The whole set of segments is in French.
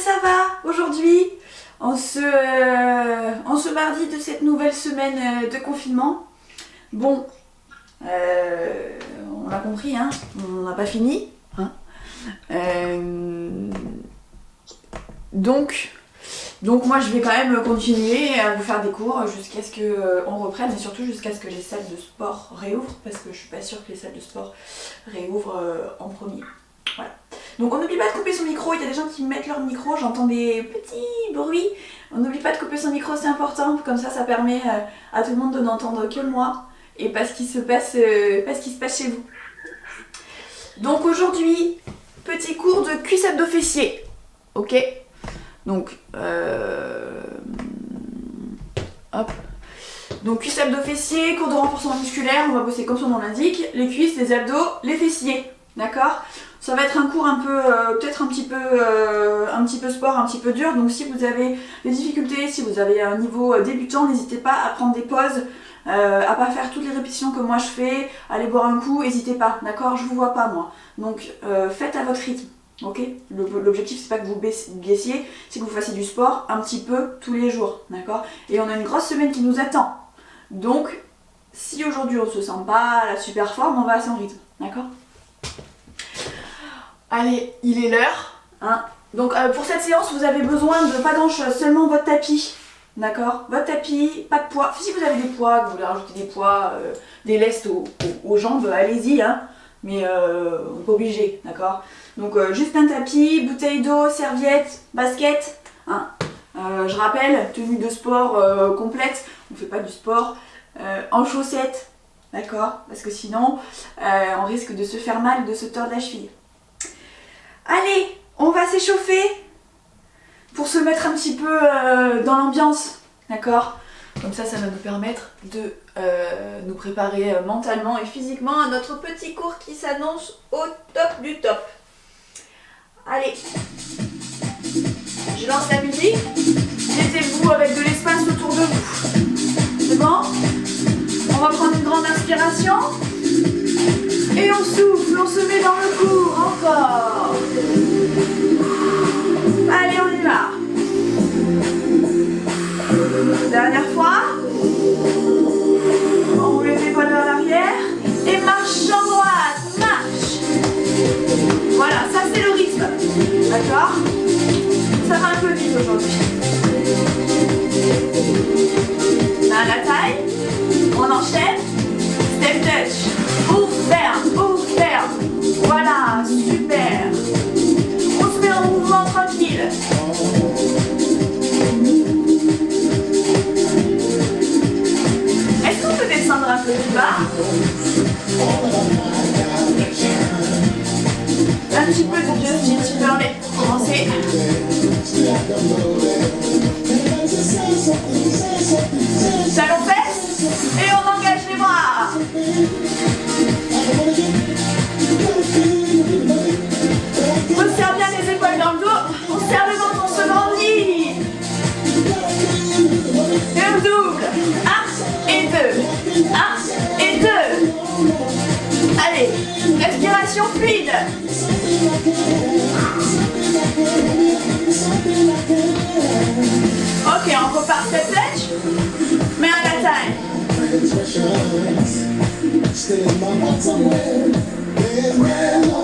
ça va aujourd'hui en ce mardi de cette nouvelle semaine de confinement. Bon, on l'a compris, hein, on n'a pas fini. Hein. Donc moi je vais quand même continuer à vous faire des cours jusqu'à ce qu'on reprenne et surtout jusqu'à ce que les salles de sport réouvrent parce que je suis pas sûre que les salles de sport réouvrent en premier. Voilà. Donc on n'oublie pas de couper son micro, il y a des gens qui mettent leur micro, j'entends des petits bruits. On n'oublie pas de couper son micro, c'est important, comme ça permet à tout le monde de n'entendre que moi et pas ce qui se passe chez vous. Donc aujourd'hui, petit cours de cuisse abdos fessiers, ok? Donc, hop. Donc cuisse abdos fessiers, cours de renforcement musculaire, on va bosser comme son nom l'indique, les cuisses, les abdos, les fessiers, d'accord? Ça va être un cours un peu, peut-être un petit peu sport, un petit peu dur, donc si vous avez des difficultés, si vous avez un niveau débutant, n'hésitez pas à prendre des pauses, à pas faire toutes les répétitions que moi je fais, aller boire un coup, n'hésitez pas, d'accord? Je vous vois pas moi, donc faites à votre rythme. Ok, l'objectif c'est pas que vous baissiez, c'est que vous fassiez du sport un petit peu tous les jours, d'accord? Et on a une grosse semaine qui nous attend. Donc, si aujourd'hui on se sent pas à la super forme, on va à son rythme, d'accord? Allez, il est l'heure, hein? Donc pour cette séance, vous avez besoin de pas grand-chose, seulement votre tapis, d'accord? Votre tapis, pas de poids. Si vous avez des poids, que vous voulez rajouter des poids, des lestes aux jambes, allez-y, hein? Mais on n'est pas obligé, d'accord? Donc juste un tapis, bouteille d'eau, serviette, basket, hein. Je rappelle, tenue de sport complète, on ne fait pas du sport en chaussettes, d'accord? Parce que sinon on risque de se faire mal, de se tordre la cheville. Allez, on va s'échauffer pour se mettre un petit peu dans l'ambiance, d'accord? Comme ça va nous permettre de nous préparer mentalement et physiquement à notre petit cours qui s'annonce au top du top. Allez, je lance la musique, mettez-vous avec de l'espace autour de vous. C'est bon? On va prendre une grande inspiration et on souffle, on se met dans le cours, encore. Allez, on y va. Dernière fois. On roule les épaules vers l'arrière et marche en droite, marche. Voilà, ça c'est le rythme, d'accord? Ça va un peu vite aujourd'hui. Là, la taille, on enchaîne, step touch, ouvre, ferme, voilà, super. On se met en mouvement tranquille. Est-ce qu'on peut descendre un peu plus bas? Un petit peu de Justin Timberlake pour commencer. Talons fesses et on engage les bras. On serre bien les épaules dans le dos, on serre le ventre, on se grandit. Et on double. 1 et 2. 1 et 2. Allez, respiration fluide. Ok, on repart step touch, mais à la taille.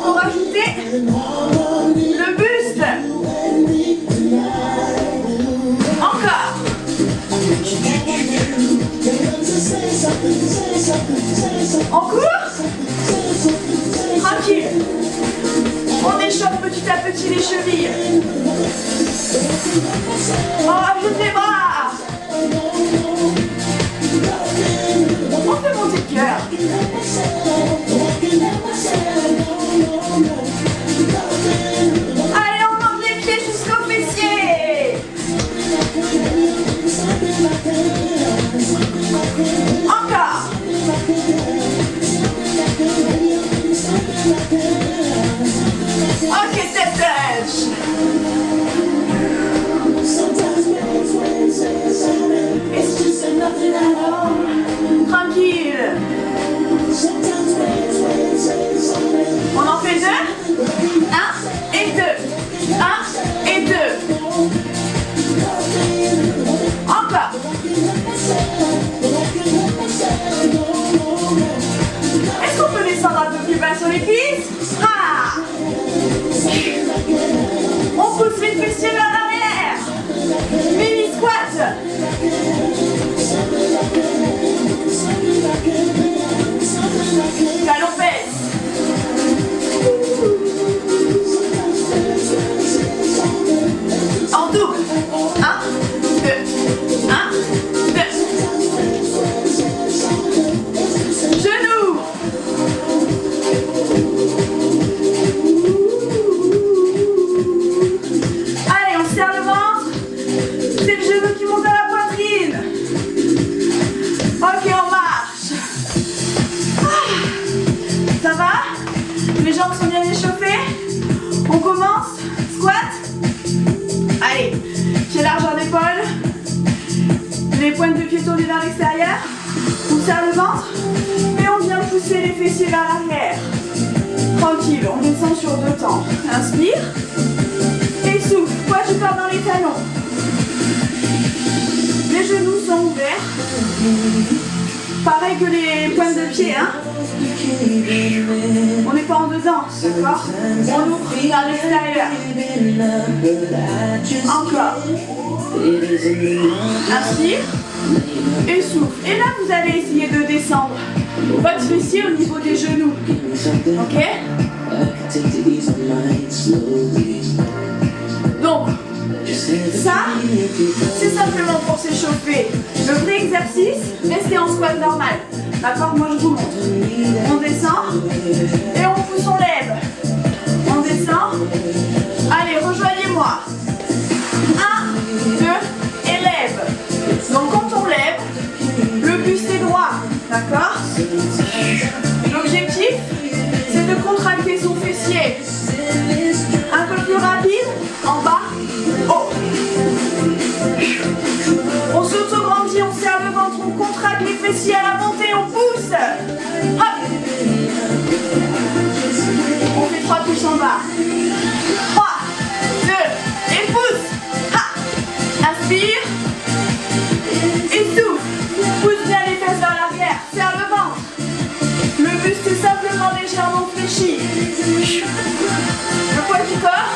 On va rajouter le buste. Encore. On court. Tranquille. On échauffe petit à petit les chevilles. On rajoute les bras. On fait monter le cœur. Allez, on monte les pieds jusqu'aux fessiers. Encore. Ok, step touch. Tranquille. On en fait 2. 1 et 2. 1 et 2. fessiers vers l'arrière. Mini squat. Talons fesses. En double. 1, 2, 1, 2. Genoux. Allez, on serre le ventre. C'est le genou qui monte à la poitrine. Ok, on marche. Ça va? Les jambes sont bien échauffées. On commence. Squat. Allez, pied largeur d'épaule. Les pointes de pied tournées vers l'extérieur. On serre le ventre. Et on vient pousser les fessiers vers l'arrière. Tranquille, on descend sur 2 temps. Inspire. Et souffle. Poids du corps dans les talons. Les genoux sont ouverts. Pareil que les pointes de pied, hein. On n'est pas en dedans, d'accord? On ouvre vers l'extérieur. Encore. Inspire. Et souffle. Et là, vous allez essayer de descendre votre fessier au niveau des genoux. Ok? Donc, ça, c'est simplement pour s'échauffer. Le vrai exercice, restez en squat normal. D'accord? Moi, je vous montre. On descend et on pousse, on lève. On descend. Allez, rejoignez-moi. 1, 2 et lève. Donc, quand on lève, le buste est droit. D'accord? L'objectif, c'est de contracter son fessier. Un peu plus rapide. En bas. Haut. On s'auto-grandit, on serre le ventre, on contracte les fessiers à la montée, on pousse. Hop. On fait 3 touches en bas. 3, 2, et pousse. Ha. Inspire. Et souffle. Pousse bien les fesses vers l'arrière. Serre le ventre. Le buste est simplement légèrement fléchi. Le poids du corps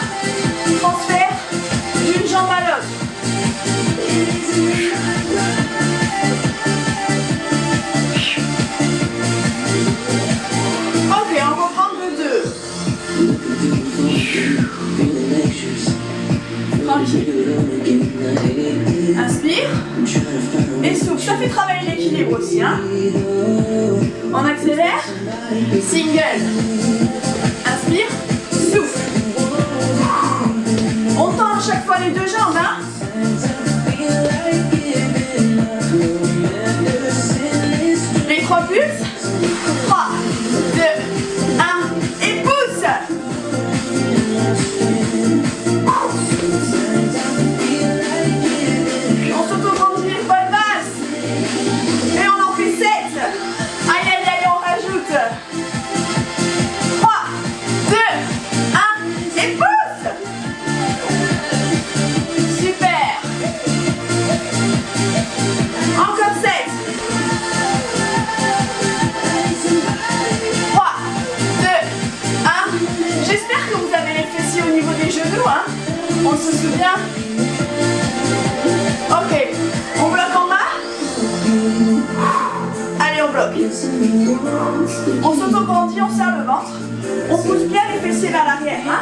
transfère d'une jambe à l'autre. Ok, on reprend de 2. Tranquille. Inspire. Et souffle. Ça fait travailler l'équilibre aussi, hein. On accélère. Single. Inspire. Souffle. On tend à chaque fois les 2 jambes, hein. Les 3 pulses. 3, 2, 1 et pousse. On s'auto-grandit les épaules basses. Et on en fait 7. Aïe aïe aïe, on rajoute. 3, 2, 1 et pousse. Super. Encore 7. 3, 2, 1. J'espère que vous avez les fessiers au niveau des genoux, hein. On se souvient. Ok. On bloque en bas. Allez, on bloque. On s'auto-grandit, on serre le ventre. On pousse bien les fessiers vers l'arrière, hein.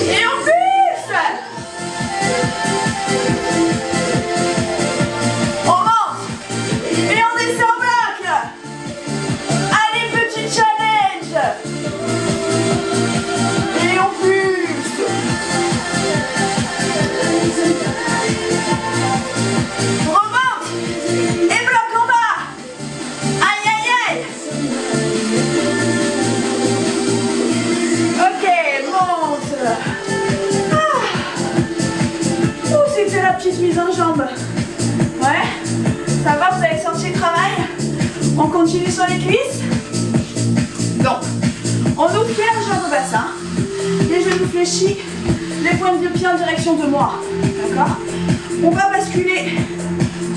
Et on pousse. On monte. Et on descend en bloc. Allez, petit challenge. Et on pousse. Remonte. Et bloc en bas. Aïe aïe aïe. Ok, monte. Ouh, c'était la petite mise en jambe. Ouais. Ça va, vous avez sorti le travail? On continue sur les cuisses. Donc, on ouvre bien la jambe au bassin. Les genoux fléchis. Les pointes de pied en direction de moi. D'accord? On va basculer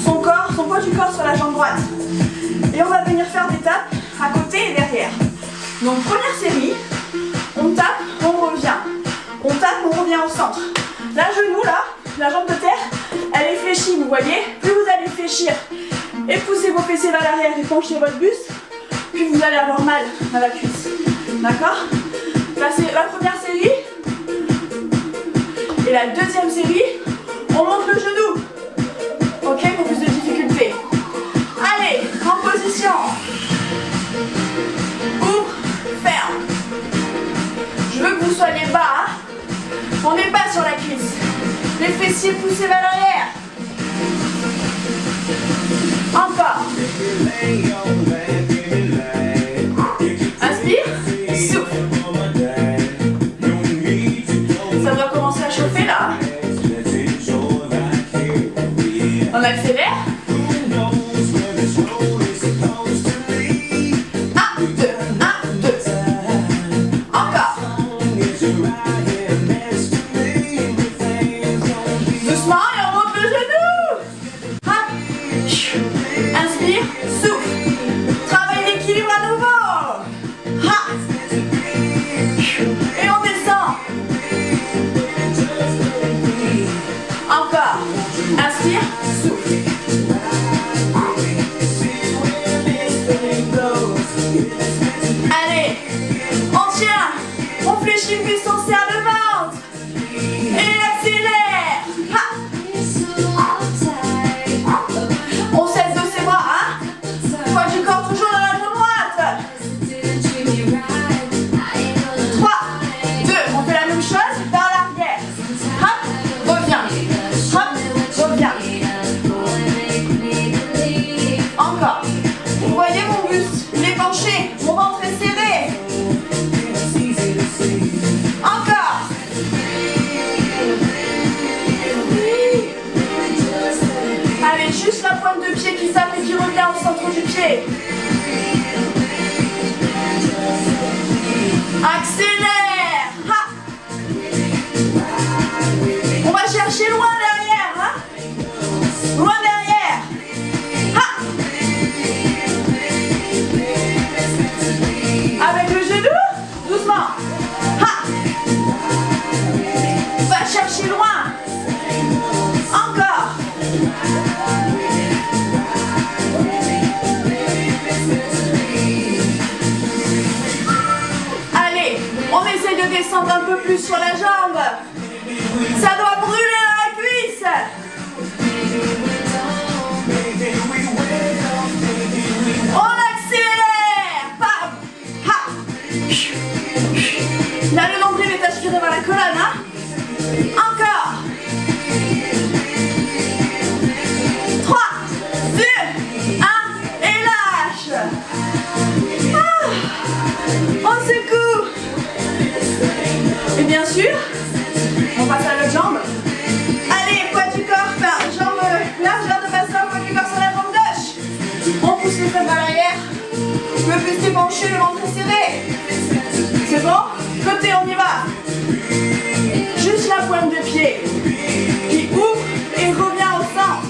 son poids du corps sur la jambe droite. Et on va venir faire des tapes à côté et derrière. Donc, première série. On tape la jambe de terre, elle est fléchie, vous voyez. Plus vous allez fléchir et pousser vos fessiers vers l'arrière et pencher votre buste, puis vous allez avoir mal à la cuisse. D'accord? Là, c'est la première série. Et la deuxième série, on monte le genou. Ok? Pour plus de difficulté. Allez, en position. Ouvre, ferme. Je veux que vous soyez bas. Hein? On n'est pas sur la cuisse. Les fessiers poussés vers l'arrière. Encore. Inspire, souffle. Ça doit commencer à chauffer là. On accélère. 1, 2, 1, 2. Encore. Doucement et on monte le genou. Inspire, souffle. Travail d'équilibre à nouveau. Et on descend. Encore. Inspire, souffle. Allez, on tient. On fléchit le buste, on serre le ventre. Et accélère. On cesse de ses bras, hein. Poids du corps toujours dans la jambe droite. 3, 2, on fait la même chose vers l'arrière. Hop, reviens. Hop, reviens. Encore. Vous voyez mon buste, il est penché, mon ventre est serré. Encore. Allez, juste la pointe de pied qui tape et qui revient au centre du pied. Accélère. On va chercher loin derrière. Hein? Loin derrière. Avec le genou, doucement. Va chercher loin. Encore. Allez, on essaie de descendre un peu plus sur la jambe. Ça doit brûler dans la cuisse. On accélère. Bam. Là, le nombril est aspiré vers la colonne. Hein? Encore. 3, 2, 1 et lâche. On secoue. Et bien sûr, on passe à l'autre jambe. Allez, poids du corps, jambe largeur de bassin, poids du corps sur la jambe gauche. On pousse les fesses vers l'arrière. Le buste est penché, le ventre est serré. C'est bon? Côté, on y va. Juste la pointe de pied qui ouvre et revient au centre.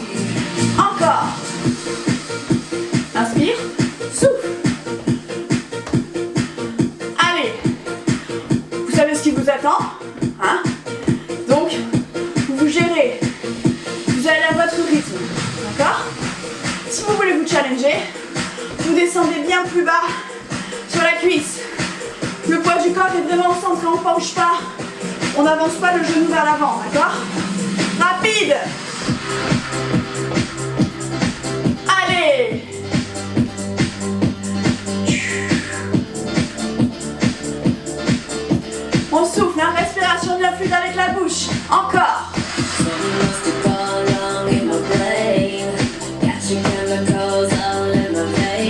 Encore. Inspire, souffle. Allez. Vous savez ce qui vous attend, hein? Donc, vous gérez. Vous allez à votre rythme, d'accord? Si vous voulez vous challenger, vous descendez bien plus bas sur la cuisse. Le poids du corps est vraiment au centre, on ne penche pas. On n'avance pas le genou vers l'avant, d'accord? Rapide. Allez. On souffle, hein? Respiration bien fluide avec la bouche. Encore.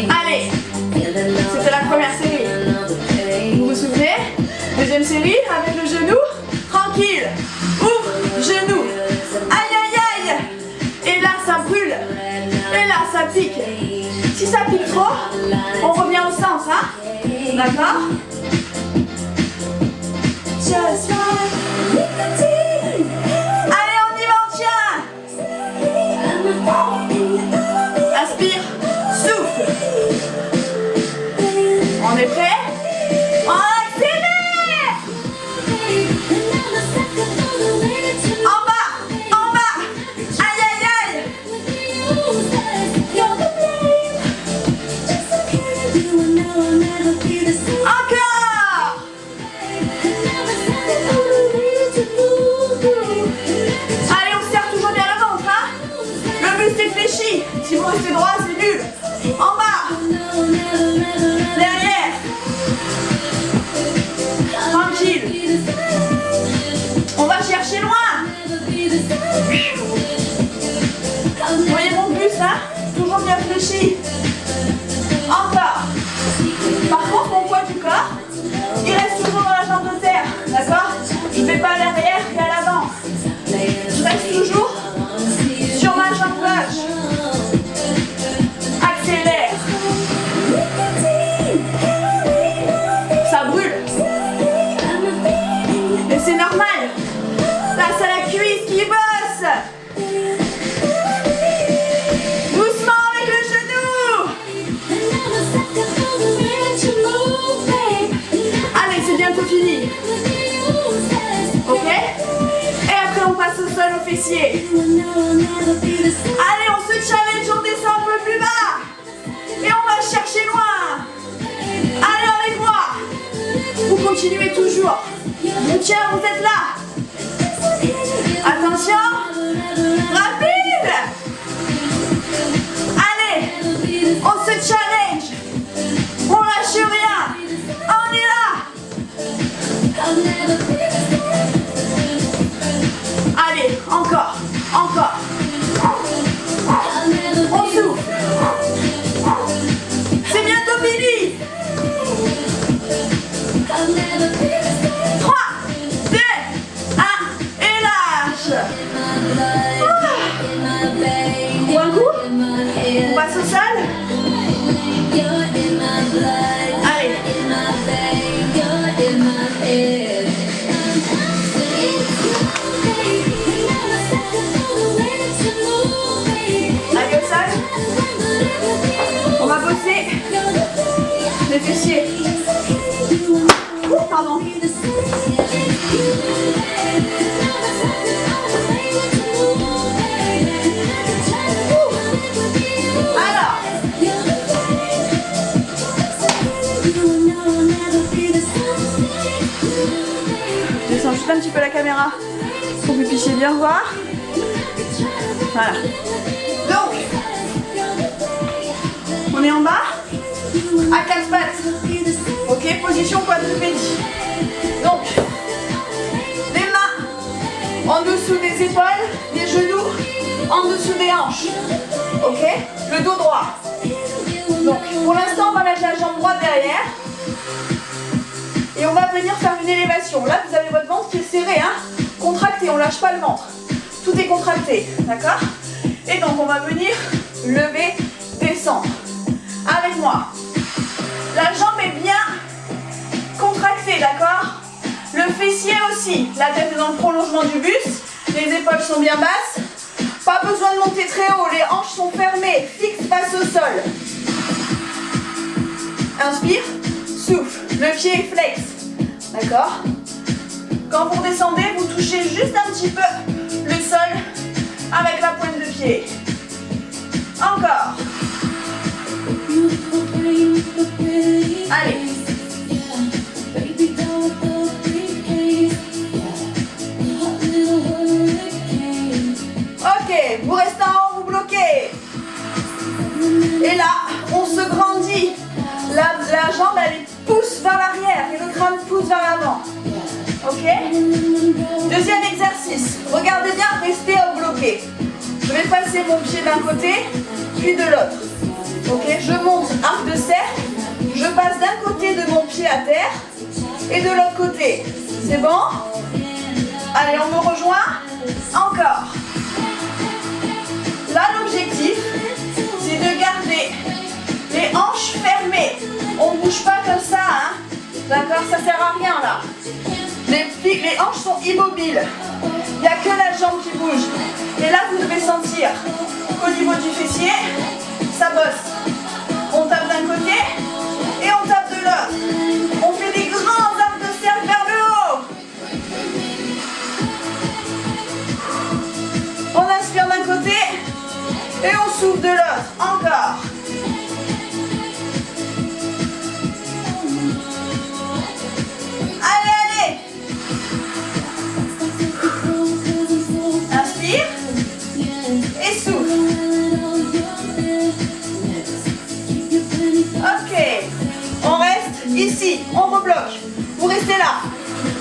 Allez. C'était la première série. Vous vous souvenez? Deuxième série avec le genou. Tranquille. Ouvre, genou. Aïe, aïe, aïe. Et là, ça brûle. Et là, ça pique. Si ça pique trop, on revient au sens, hein? D'accord? Allez, on y va, on tient. Inspire, souffle. On est prêt? On accélère. En bas, fini. Ok? Et après on passe au sol, au fessier. Allez, on se challenge, on descend un peu plus bas. Et on va chercher loin. Allez avec moi. Vous continuez toujours. Mon tiens, vous êtes là. Attention. Rapide. Allez, on se challenge. On lâche rien. On est là. Allez, encore, encore. On souffle. C'est bientôt fini. 3, 2, 1 et lâche. Ou un coup. On passe au sol. Allez. Allez au sol. On va bosser les fessiers. Pardon. Alors. Je descends juste un petit peu la caméra pour que vous puissiez bien voir. Voilà. Donc, on est en bas à 4 pattes. Ok, position quadrupédie. Donc, les mains en dessous des épaules, des genoux, en dessous des hanches. Ok, le dos droit. Donc, pour l'instant, on va mettre la jambe droite derrière. Et on va venir faire une élévation. Là, vous avez votre ventre qui est serré, hein. Contracté, on ne lâche pas le ventre. Tout est contracté, d'accord? Et donc, on va venir lever, descendre. Avec moi. La jambe est bien contractée, d'accord? Le fessier aussi. La tête est dans le prolongement du buste. Les épaules sont bien basses. Pas besoin de monter très haut. Les hanches sont fermées. Fixe face au sol. Inspire. Souffle. Le pied est flex. D'accord? Quand vous redescendez, vous touchez juste un petit peu le sol avec la pointe de pied. Encore. Allez. Ok, vous restez en haut, vous bloquez. Et là, on se grandit. La jambe, elle pousse vers l'arrière et le crâne pousse vers l'avant. Ok? Deuxième exercice. Regardez bien, restez au bloqué. Je vais passer mon pied d'un côté, puis de l'autre. Ok? Je monte arc de cercle. Je passe d'un côté de mon pied à terre et de l'autre côté. C'est bon? Allez, on me rejoint. Encore. Là, l'objectif, c'est de garder les hanches fermées. On ne bouge pas comme ça, hein? D'accord? Ça sert à rien, là. Les hanches sont immobiles. Il n'y a que la jambe qui bouge. Et là, vous devez sentir qu'au niveau du fessier, ça bosse. On tape d'un côté et on tape de l'autre. On fait des grands arcs de cercle vers le haut. On inspire d'un côté et on souffle de l'autre. Encore. Allez, allez. Inspire et souffle. Ok. On reste ici. On rebloque. Vous restez là.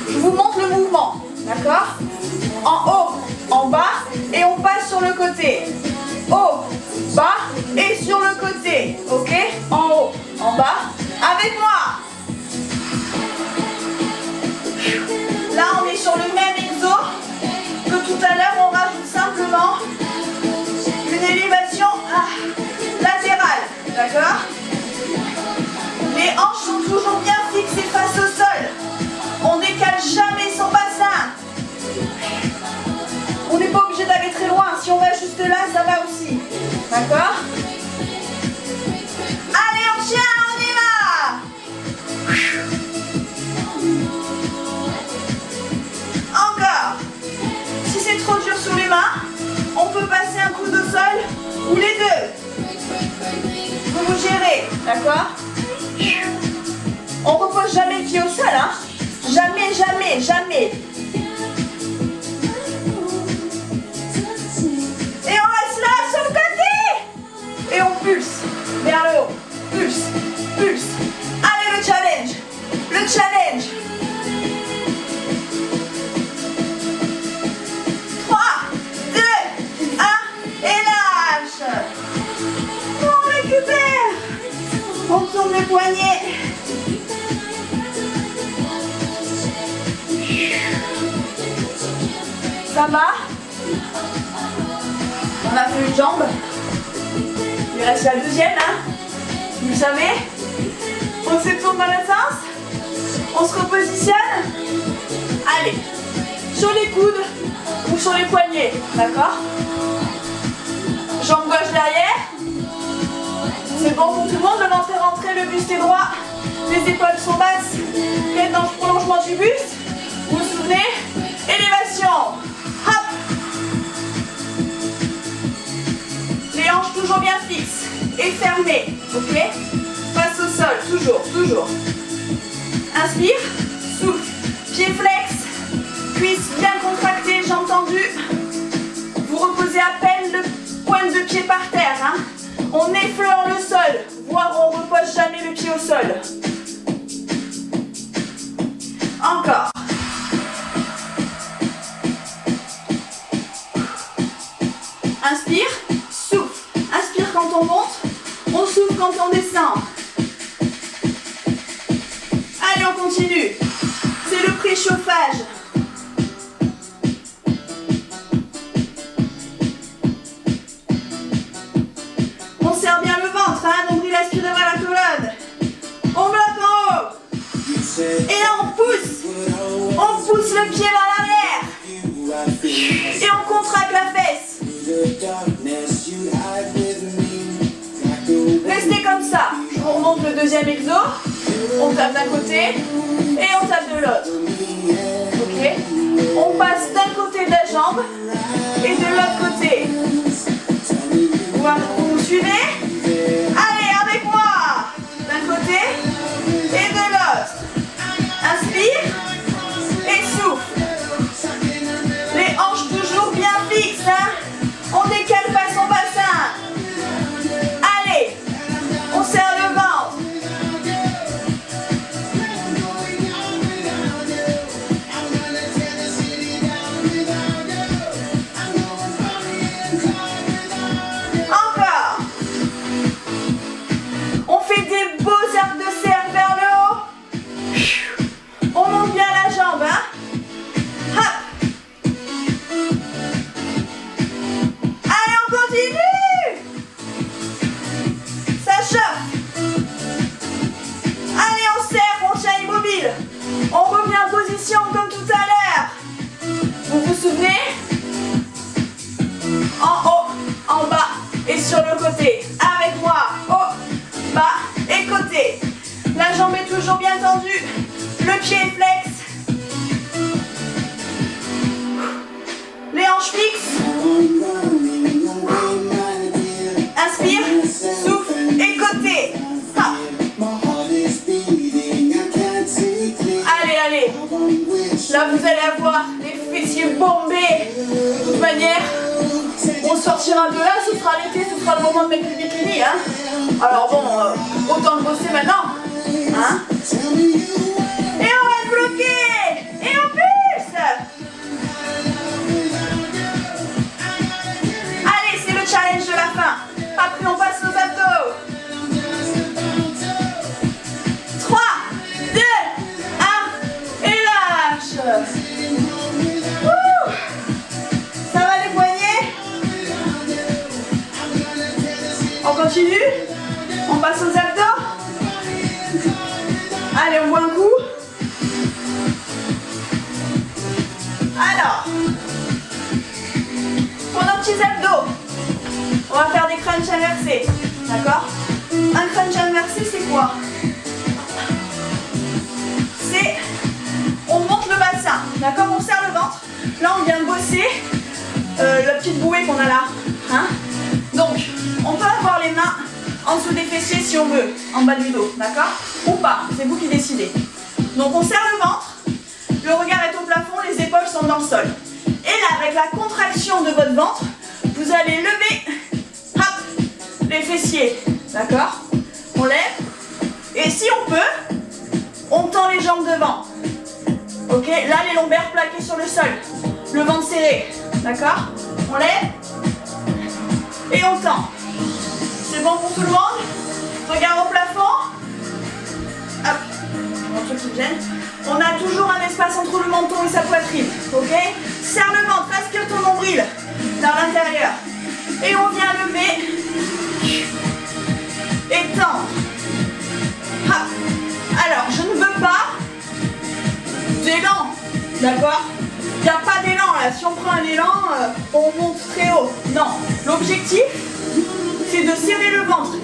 Je vous montre le mouvement. D'accord? En haut, en bas et on passe sur le côté. Haut, bas et sur le côté. Ok? En haut, en bas. Avec moi. Là, on est sur le même exo que tout à l'heure. On rajoute simplement une élévation latérale. D'accord? Les hanches sont toujours bien fixées face au sol. On décale jamais son bassin. On n'est pas obligé d'aller très loin. Si on va juste là, ça va aussi. D'accord? Allez, on tient, on y va. poignets. Ça va? On a fait une jambe. Il reste la deuxième, hein? Vous savez? On se tourne dans le sens. On se repositionne. Allez. Sur les coudes ou sur les poignets. D'accord? Jambe gauche derrière. C'est bon pour tout le monde. Le ventre est rentré, le buste est droit. Les épaules sont basses. Tête dans le prolongement du buste. Vous vous souvenez? Élévation. Hop. Les hanches toujours bien fixes et fermées. Ok? Face au sol. Toujours, toujours. Inspire. Souffle. Pied flex. Cuisses bien contractées, jambes tendues. Vous reposez à peine le pointe de pied par terre. Hein? On effleure le sol, voire on ne repose jamais le pied au sol. Encore. Inspire, souffle. Inspire quand on monte, on souffle quand on descend. Allez, on continue. C'est le préchauffage. On serre bien le ventre, hein, nombril aspiré vers la colonne. On bloque en haut. Et là, on pousse. On pousse le pied vers l'arrière. Et on contracte la fesse. Restez comme ça. Je vous remonte le deuxième exo. On tape d'un côté et on tape de l'autre. Ok? On passe d'un côté de la jambe et de l'autre côté. Vous me suivez? Allez, avec moi. D'un côté et de l'autre. Inspire et souffle. Les hanches toujours bien fixes. Hein? On décale pas son bassin. Allez, on serre le ventre. Encore. On fait des beaux arcs de cercle vers le haut. On monte bien la jambe, hein? Hop. Allez, on continue. Ça chauffe. Allez, on serre, on tient immobile. On revient en position comme tout à l'heure. Vous vous souvenez? En haut, en bas et sur le côté. Avec moi, haut, bas et côté. La jambe est toujours bien tendue. Le pied est flex. Les hanches fixes. Inspire, souffle et côté. Ah. Allez, allez. Là, vous allez avoir les fessiers bombés. De toute manière, on sortira de là. Ce sera l'été, ce sera le moment de mettre le bikini. Hein. Alors bon, autant le bosser maintenant. Hein. Et on reste bloqué. Et on pousse. Allez, c'est le challenge de la fin. Après, on passe aux abdos. 3, 2, 1. Et lâche. Ouh. Ça va les poignets? On continue? On passe aux abdos? Allez, on boit un coup. Alors, pour nos petits abdos, on va faire des crunchs inversés. D'accord? Un crunch inversé, c'est quoi? C'est, on monte le bassin. D'accord? On serre le ventre. Là, on vient de bosser la petite bouée qu'on a là. Hein? Donc, on peut avoir les mains en dessous des fessiers si on veut, en bas du dos. D'accord? Ou pas. C'est vous qui décidez. Donc, on serre le ventre. Le regard est au plafond, les épaules sont dans le sol. Et là, avec la contraction de votre ventre, vous allez lever hop, les fessiers. D'accord? On lève. Et si on peut, on tend les jambes devant. Ok? Là, les lombaires plaqués sur le sol. Le ventre serré. D'accord? On lève. Et on tend. C'est bon pour tout le monde? Regard au plafond. ceux qui viennent. On a toujours un espace entre le menton et sa poitrine, ok? Serre le ventre, aspire ton nombril vers l'intérieur. Et on vient lever et tendre. Ah. Alors, je ne veux pas d'élan, d'accord? Il n'y a pas d'élan là. Si on prend un élan, on monte très haut. Non, l'objectif, c'est de serrer le ventre.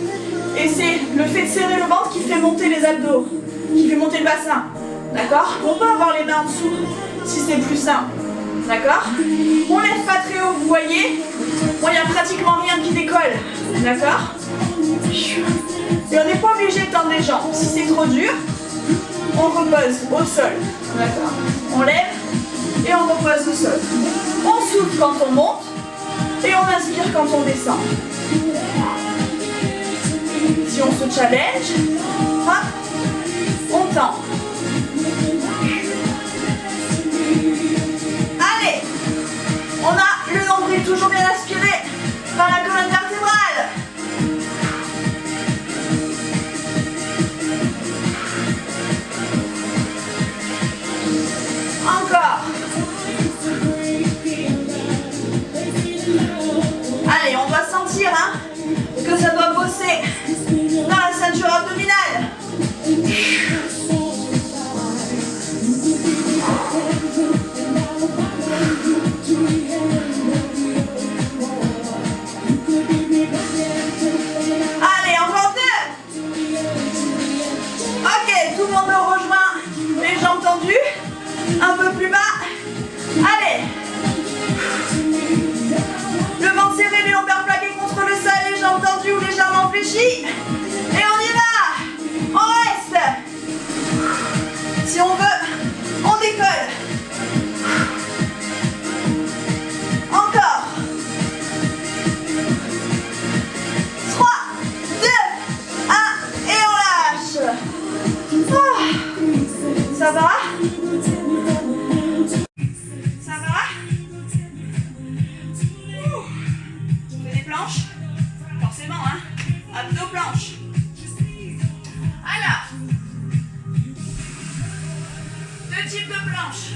Et c'est le fait de serrer le ventre qui fait monter les abdos, qui fait monter le bassin. D'accord? On peut avoir les mains en dessous si c'est plus simple. D'accord? On lève pas très haut, vous voyez? Bon, il n'y a pratiquement rien qui décolle. D'accord? Et on n'est pas obligé de tendre les jambes. Si c'est trop dur, on repose au sol. D'accord? On lève et on repose au sol. On souffle quand on monte et on inspire quand on descend. Si on se challenge, hop, on tend. Allez, on a le nombril toujours bien aspiré par la colonne vertébrale. Encore. Allez, on doit sentir que ça doit bosser dans la ceinture abdominale. Allez, encore deux. Ok, tout le monde me rejoint. Les jambes tendues. Un peu plus bas. Allez. Le ventre serré, les lombaires plaqués contre le sol, les jambes tendues ou légèrement fléchies. Et on y va. On reste. Si on veut, on décolle. Encore. 3, 2, 1 et on lâche. Ça va? Ça va? On fait des planches? Forcément, abdos planches. Alors, deux types de planches.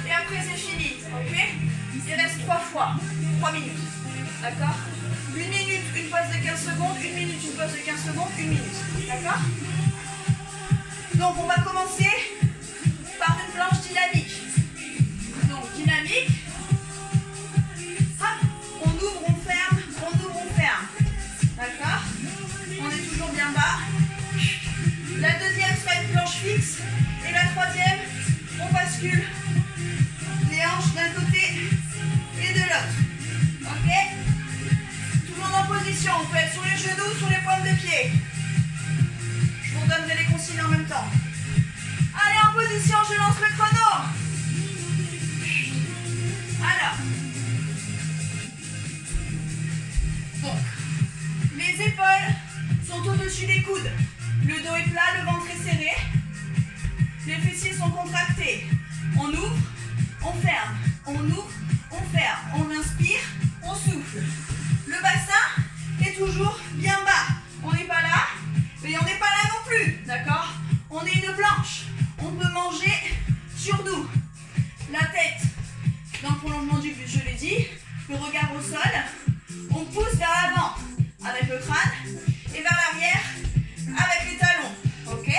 Et après c'est fini, ok? Il reste 3 fois, 3 minutes. D'accord? 1 minute, une pause de 15 secondes, 1 minute, une pause de 15 secondes, 1 minute. D'accord? Donc on va commencer par une planche dynamique. Donc dynamique. Hop, on ouvre, on ferme, on ouvre, on ferme. D'accord? On est toujours bien bas. La deuxième sera une planche fixe. Et la troisième, on bascule les hanches d'un côté et de l'autre. Ok? Tout le monde en position. On peut être sur les genoux ou sur les pointes de pied. Je vous donnerai les consignes en même temps. Allez, en position, je lance le chrono. Alors. Donc, les épaules sont au-dessus des coudes. Le dos est plat, le ventre est serré. Les fessiers sont contractés. On ouvre, on ferme. On ouvre, on ferme. On inspire, on souffle. Le bassin est toujours bien bas. On n'est pas là, mais on n'est pas là non plus. D'accord? On est une planche. On peut manger sur nous. La tête dans le prolongement du buste, je l'ai dit. Le regard au sol. On pousse vers l'avant avec le crâne et vers l'arrière avec les talons. Ok?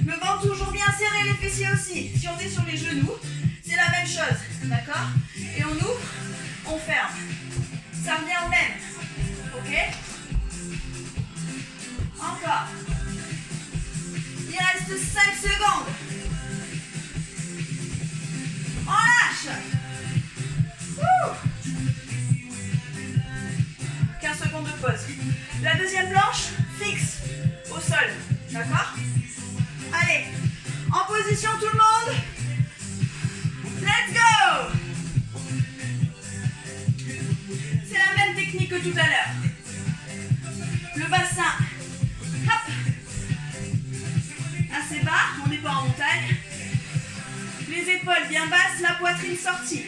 Le ventre toujours bien serré, les fessiers aussi. Si on est sur les genoux, c'est la même chose. D'accord? Et on ouvre, on ferme. Ça revient au même. Ok? Encore. Il reste 5 secondes. On lâche. 15 secondes de pause. La deuxième planche, fixe au sol. D'accord? Allez, en position tout le monde. Let's go! C'est la même technique que tout à l'heure. Le bassin, hop, assez bas, on n'est pas en montagne. Les épaules bien basses, la poitrine sortie.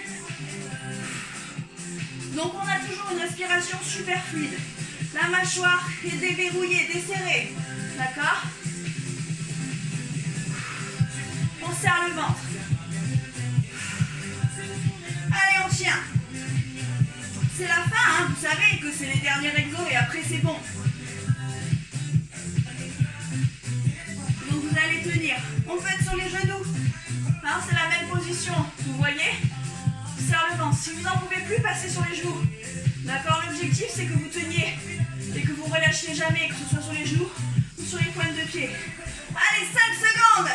Donc on a toujours une respiration super fluide. La mâchoire est déverrouillée, desserrée. D'accord? serre le ventre. Allez, on tient. C'est la fin, hein. Vous savez que c'est les derniers exos et après c'est bon. Donc vous allez tenir. On peut être sur les genoux. Hein, c'est la même position. Vous voyez? Serre le ventre. Si vous n'en pouvez plus, passez sur les genoux. D'accord? L'objectif, c'est que vous teniez et que vous ne relâchiez jamais, que ce soit sur les genoux ou sur les pointes de pied. Allez, 5 secondes.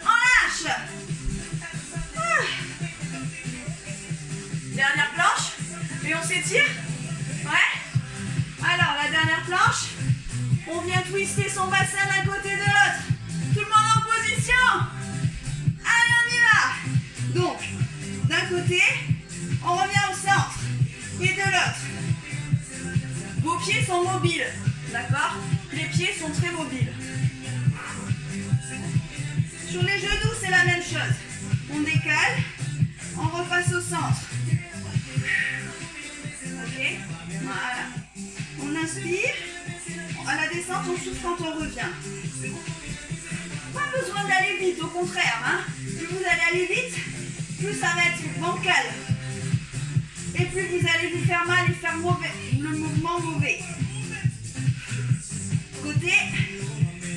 On lâche. Dernière planche. Et on s'étire. Ouais. Alors, la dernière planche. On vient twister son bassin d'un côté de l'autre. Tout le monde en position. Allez, on y va. Donc, d'un côté, on revient au centre. Et de l'autre. Vos pieds sont mobiles. D'accord? Les pieds sont très mobiles. Sur les genoux, c'est la même chose. On décale. On repasse au centre. Ok? Voilà. On inspire. À la descente, on souffle quand on revient. Pas besoin d'aller vite, au contraire. Hein. Plus vous allez aller vite, plus ça va être bancal. Et plus vous allez vous faire mal et faire mauvais, le mouvement mauvais. Côté,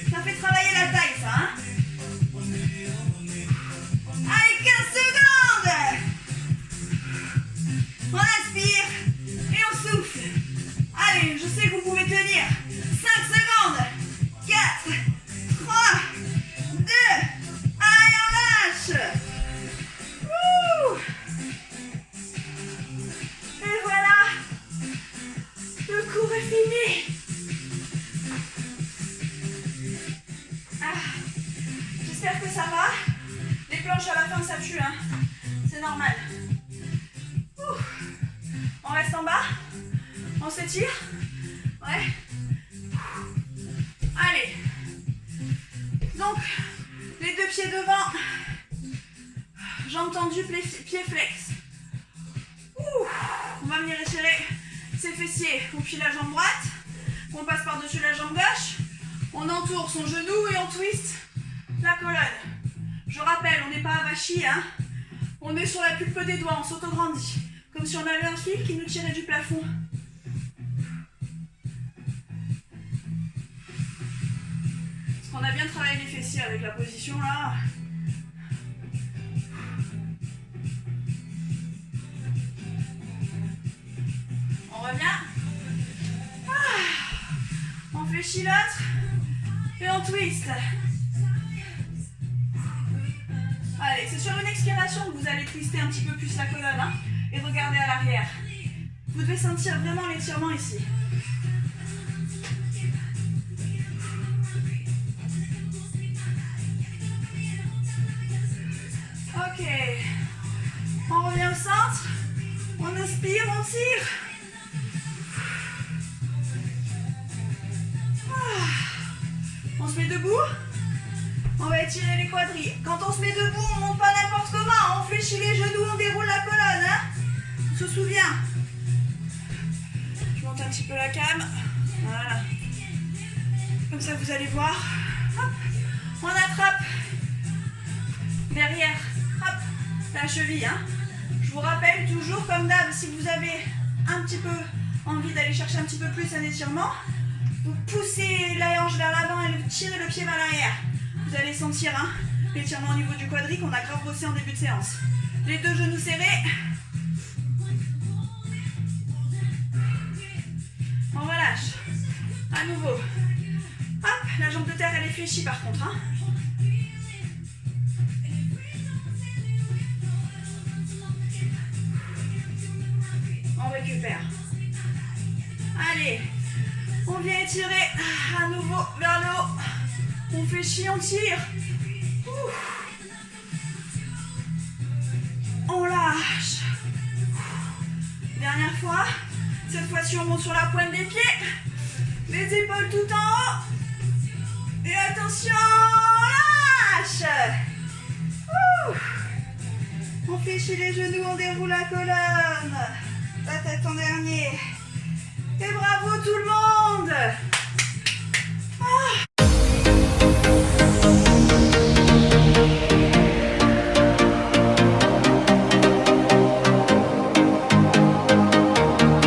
ça fait travailler la taille, ça. Hein. Allez, 15 secondes. On inspire et on souffle. Allez, je sais que vous pouvez tenir. 5 secondes. 4, 3, 2. Allez, on lâche. Ouh. Et voilà. Le cours est fini. J'espère que ça va. Les planches à la fin, ça tue. Hein. C'est normal. Ouh. On reste en bas. On s'étire. Ouais. Allez. Donc, les deux pieds devant. Jambes tendues, pieds flex. Ouh. On va venir étirer ses fessiers. On plie la jambe droite. On passe par-dessus la jambe gauche. On entoure son genou et on twist la colonne. Je rappelle, on n'est pas avachi, hein. On est sur la pulpe des doigts, on s'autograndit. Comme si on avait un fil qui nous tirait du plafond. Parce qu'on a bien travaillé les fessiers avec la position là. On revient. On fléchit l'autre. Et on twist. Allez, c'est sur une expiration que vous allez twister un petit peu plus la colonne, hein, et regarder à l'arrière. Vous devez sentir vraiment l'étirement ici. Ok. On revient au centre. On inspire, on tire. On se met debout. On va étirer les quadrilles. Quand on se met debout, on ne monte pas n'importe comment. On fléchit les genoux, on déroule la colonne. Hein, on se souvient. Je monte un petit peu la came. Voilà. Comme ça, vous allez voir. Hop. On attrape. Derrière. Hop. La cheville. Hein. Je vous rappelle toujours, comme d'hab, si vous avez un petit peu envie d'aller chercher un petit peu plus un étirement, vous poussez la hanche vers l'avant et tirez le pied vers l'arrière. Vous allez sentir hein, l'étirement au niveau du quadri qu'on a grave bossé en début de séance. Les deux genoux serrés. On relâche. À nouveau. Hop, la jambe de terre elle est fléchie par contre. Hein. On récupère. Allez. On vient étirer à nouveau vers le haut. On fléchit, on tire. Ouh. On lâche. Dernière fois. Cette fois-ci, on monte sur la pointe des pieds. Les épaules tout en haut. Et attention, on lâche. Ouh. On fléchit les genoux, on déroule la colonne. La tête en dernier. Et bravo tout le monde.